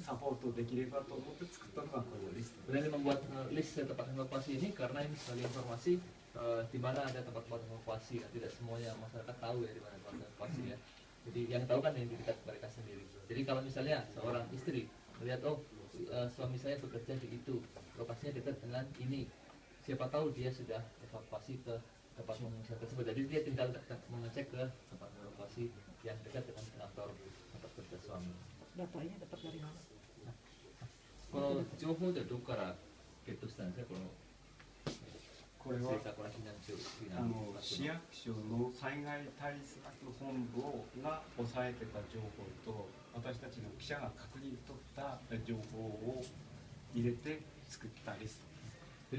サポートできればと思って作ったのがこのリスト。 Kemudian membuat list tempat evakuasi ini karena ini sebagai informasi di mana ada tempat-tempat evakuasi. Tidak semuanya masyarakat tahu ya di mana tempat evakuasi ya. Jadi yang tahu kan yang di dekat mereka sendiri. Jadi kalau misalnya seorang istri melihat suami saya bekerja di itu, lokasinya dekat dengan ini, siapa tahu dia sudah evakuasi ke tempat pengungsian tersebut. Jadi dia tinggal mengecek ke tempat evakuasi yang dekat dengan kantor tempat kerja suami. Datanya dapat dari mana? この情報でどこからゲットしたんですか、このこれは政策の避難所市役所の災害対策本部が押さえてた情報と私たちの記者が確認取った情報を入れて作ったリスト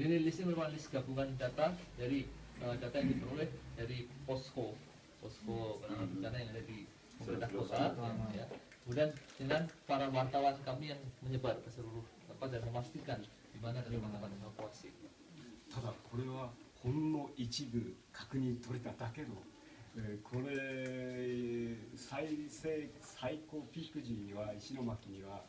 です。 Jadi ini list ini merupakan list gabungan data dari data yang diperoleh dari posko penanganan bencana yang ada di pemerintah kota, ya. Kemudian dengan para wartawan kami yang menyebar ke seluruh tempat dan memastikan di mana ada tempat evakuasi. ただこれはほんの一部確認取れただけの、これ最高ピーク時には石巻には、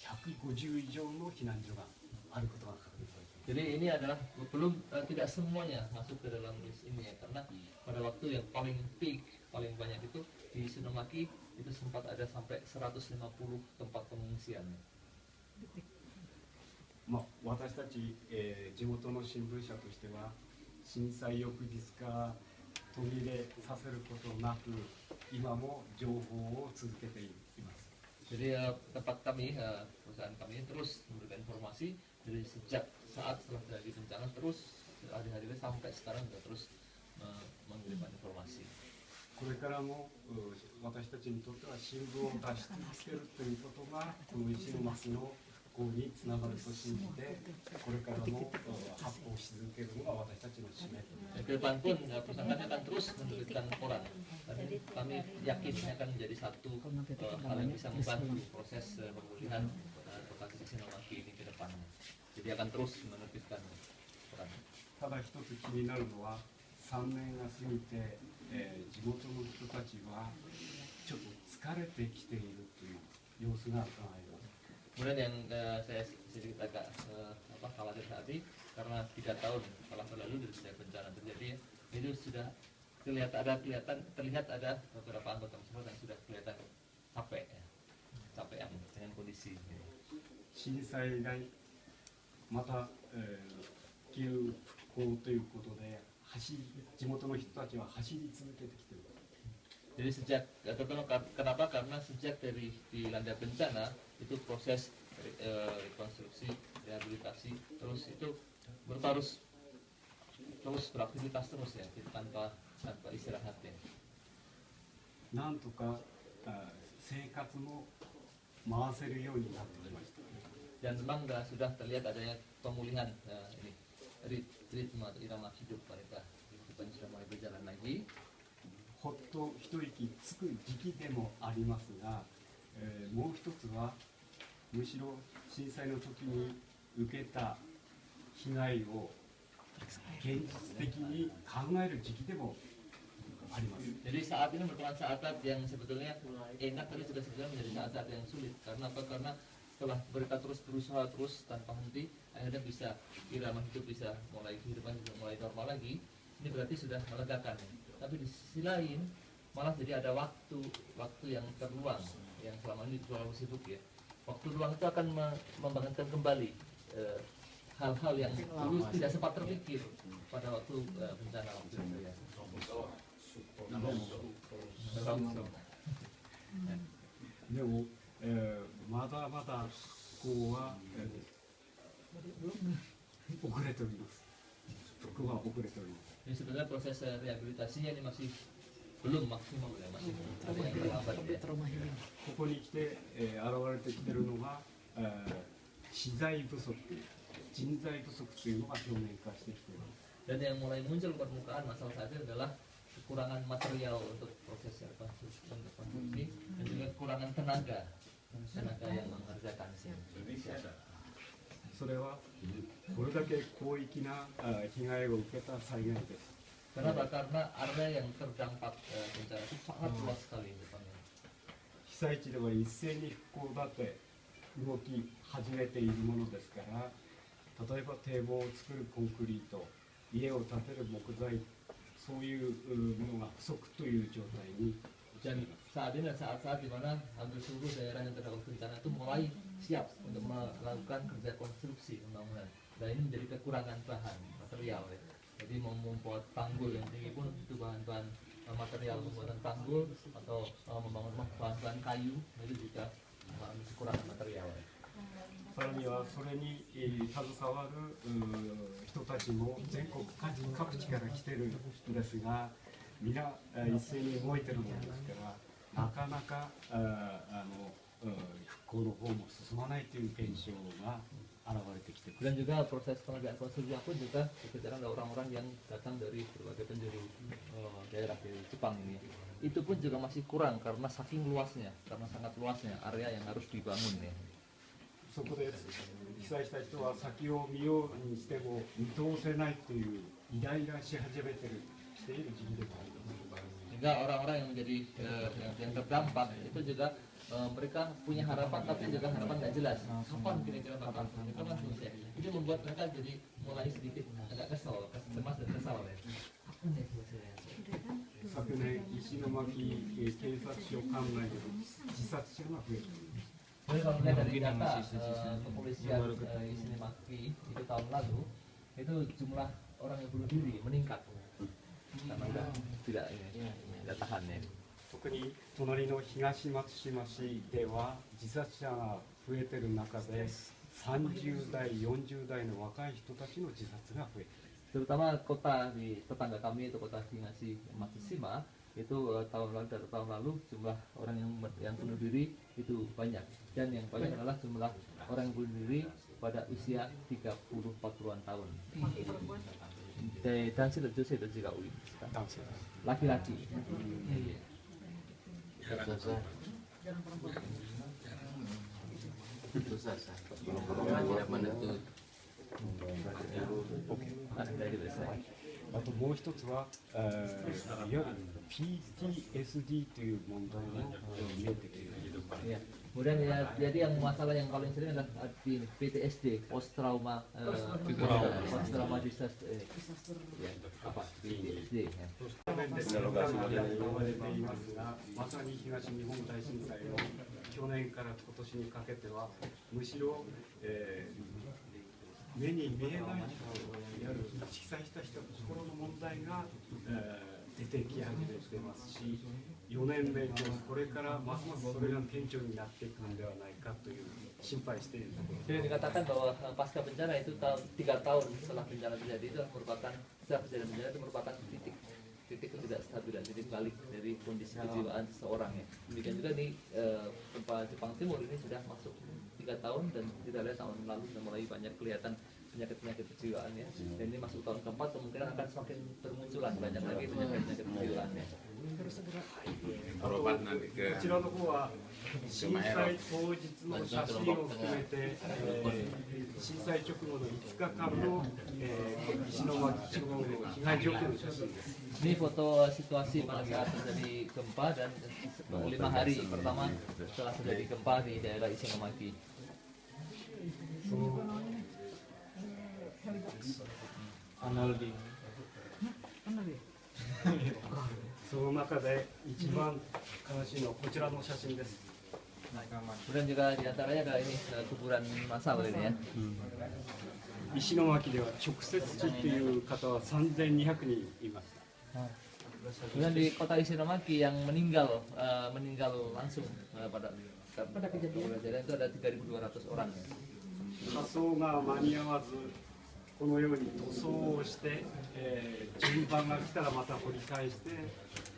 150以上の避難所があることが確認されています。 Jadi ini adalah tidak semuanya masuk ke dalam list ini ya, karena pada waktu yang paling peak, paling banyak itu di Shinomaki itu sempat ada sampai 150 tempat pengungsian. 私たち、地元の新聞社としては震災翌日から途切れさせることなく今も情報を続けています。 Jadi tempat kami, perusahaan kami terus memberikan informasi dari sejak saat setelah terjadi bencana terus hari-hari sampai sekarang juga terus mengirimkan informasi. これからも私たちにとっては新聞を出し続けるということがこの石巻の復興につながると信じてこれからも発行し続けるのが私たちの使命です。 Ke depan pun perusahaan kami akan terus menerbitkan koran dan kami yakin ini akan menjadi satu hal yang bisa membantu proses pemulihan lokasi Shinomaki ini ke depannya. Jadi akan terus menerbitkan koran. ただ一つ気になるのは3年が過ぎて、地元の人たちはちょっと疲れてきているという様子が伺えます。 Kemudian yang saya sedikit agak khawatir saat ini karena 3 tahun telah berlalu dari sejak bencana terjadi itu sudah terlihat ada beberapa anggota masyarakat yang sudah kelihatan capek dengan kondisi ini. 震災以来また、復旧復興ということで地元の人たちは走り続けてきている。 Jadi kenapa? Karena sejak dari dilanda bencana itu proses rekonstruksi, rehabilitasi terus itu terus beraktivitas terus ya tanpa istirahat ya. なんとか生活も回せるようになってきました。 Dan memang sudah terlihat adanya pemulihan ini ritme irama hidup mereka kehidupan sudah mulai berjalan lagi. ほっと一息つく時期でもありますが、もう一つはむしろ震災の時に受けた被害を現実的に考える時期でもあります。 Jadi saat ini merupakan saat yang sebetulnya enak tapi juga sebetulnya menjadi saat yang sulit. Karena apa? Karena setelah mereka terus berusaha tanpa henti, akhirnya bisa irama hidup bisa mulai kehidupan bisa mulai normal lagi. Ini berarti sudah melegakan. Tapi di sisi lain malah jadi ada waktu yang terluang yang selama ini terlalu sibuk ya. Waktu luang itu akan membangunkan kembali hal-hal yang dulu tidak sempat terpikir pada waktu bencana waktu itu ya. でも、まだまだ復興は、遅れております。復興は遅れております。 Jadi sebenarnya proses rehabilitasinya ini masih belum maksimal ya, masih ada yang terlambat ya. ここに来て、現れてきているのが、資材不足、人材不足というのが表面化してきています。 Dan yang mulai muncul permukaan masalah saat ini adalah kekurangan material untuk proses rekonstruksi dan juga kekurangan tenaga yang mengerjakan. それはこれだけ広域な被害を受けた災害です。 Kenapa? Karena area yang terdampak bencana itu sangat luas sekali depannya. 被災地では一斉に復興だって動き始めているものですから、例えば堤防を作るコンクリート、家を建てる木材、そういうものが不足という状態に陥 Dan ります。 saat ini adalah saat-saat di mana hampir seluruh daerah yang terdampak bencana itu mulai siap untuk melakukan kerja konstruksi pembangunan. Dan ini menjadi kekurangan bahan material ya. Jadi mau membuat tanggul yang tinggi pun itu bahan-bahan material pembuatan tanggul atau membangun bahan-bahan kayu itu juga mengalami kekurangan material ya. さらにはそれに携わる人たちも全国各地から来てるんですが、皆一斉に動いてるものですから、なかなか復興の方も進まないという現象が現れてきています。 Dan juga proses pengerjaan konstruksi pun juga dikerjakan oleh orang-orang yang datang dari berbagai penjuru daerah di Jepang ini. Itu pun juga masih kurang karena saking luasnya, karena sangat luasnya area yang harus dibangun ya. そこで被災した人は先を見ようにしても見通せないというイライラし始めてしている時期でもあります。 Sehingga orang-orang yang menjadi yang terdampak itu juga mereka punya harapan tapi juga harapan tidak jelas. Kapan kira-kira bakal kapan selesai? Itu membuat mereka jadi mulai sedikit agak kesal, cemas dan kesal ya. 昨年、石巻警察署管内で自殺者が増えています。 Jadi kalau melihat dari data kepolisian Ishinomaki itu tahun lalu, itu jumlah orang yang bunuh diri meningkat karena tidak tahan ya. 特に隣の東松島市では自殺者が増えている中で30代、40代の若い人たちの自殺が増えている。 Terutama kota di tetangga kami itu kota Higashi Matsushima itu tahun lalu jumlah orang yang bunuh diri itu banyak, dan yang banyak adalah jumlah orang yang bunuh diri pada usia 30-40-an tahun. Dan itu juga laki-laki. Tidak menuntut. あともう一つは、いわゆる PTSD という問題も見えてきている。 Ya. Kemudian ya, jadi yang masalah yang paling sering adalah PTSD, post trauma disaster, ya, apa PTSD ya. 面で言われていますが、まさに東日本大震災の去年から今年にかけてはむしろ、目に見えないいわゆる被災した人の心の問題が、出てき始めてますし、4年目以降これからますますそれが顕著になっていくのではないかという心配しているところです。 Jadi dikatakan bahwa pasca bencana itu 3 tahun setelah bencana terjadi itu merupakan setelah kejadian bencana itu merupakan titik ketidakstabilan, titik balik dari kondisi kejiwaan seseorang ya. Demikian juga di gempa Jepang Timur ini sudah masuk 3 tahun dan kita lihat tahun lalu sudah mulai banyak kelihatan penyakit-penyakit kejiwaan ya. Dan ini masuk tahun keempat kemungkinan akan semakin bermunculan banyak lagi penyakit-penyakit kejiwaan ya. こちらの方は震災当日の写真を含めて、震災直後の5日間の、石巻地方の被害状況の写真です。 Ini foto situasi pada saat terjadi gempa dan 5 hari pertama setelah terjadi gempa di daerah Ishinomaki. その中で一番悲しいのはこちらの写真です。 Kemudian juga diantaranya adalah ini kuburan massal ini ya. 石巻では直接地という方は3200人います。 Kemudian di kota Ishinomaki yang meninggal langsung pada kejadian itu ada 3.200 orang. 火葬が間に合わずこのように塗装をして、順番が来たらまた掘り返して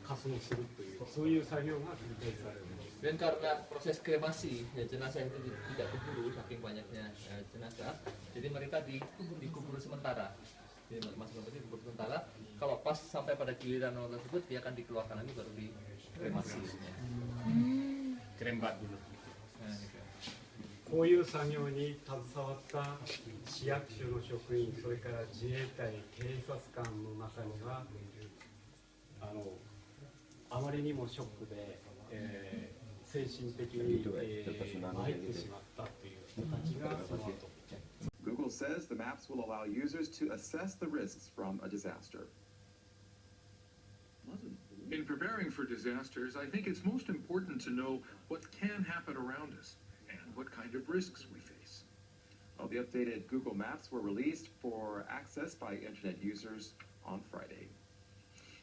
火葬するというそういう作業が繰り返される。 Dan karena proses kremasi ya, jenazah itu tidak keburu saking banyaknya jenazah, jadi mereka dikubur sementara. Jadi masuk ke dikubur sementara. Kalau pas sampai pada giliran orang tersebut dia akan dikeluarkan lagi baru dikremasi. Krembat dulu. こういう作業に携わった市役所の職員、それから自衛隊、警察官の中にはあまりにもショックで、精神的に、参ってしまったという Maps will allow users to assess the risks from a disaster. In preparing for disasters, I think it's most important to know what can happen around us and what kind of risks we face. Well, the updated Google Maps were released for access by internet users on Friday.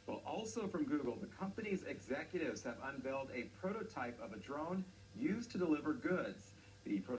Well, also from Google, the company's executives have unveiled a prototype of a drone used to deliver goods. The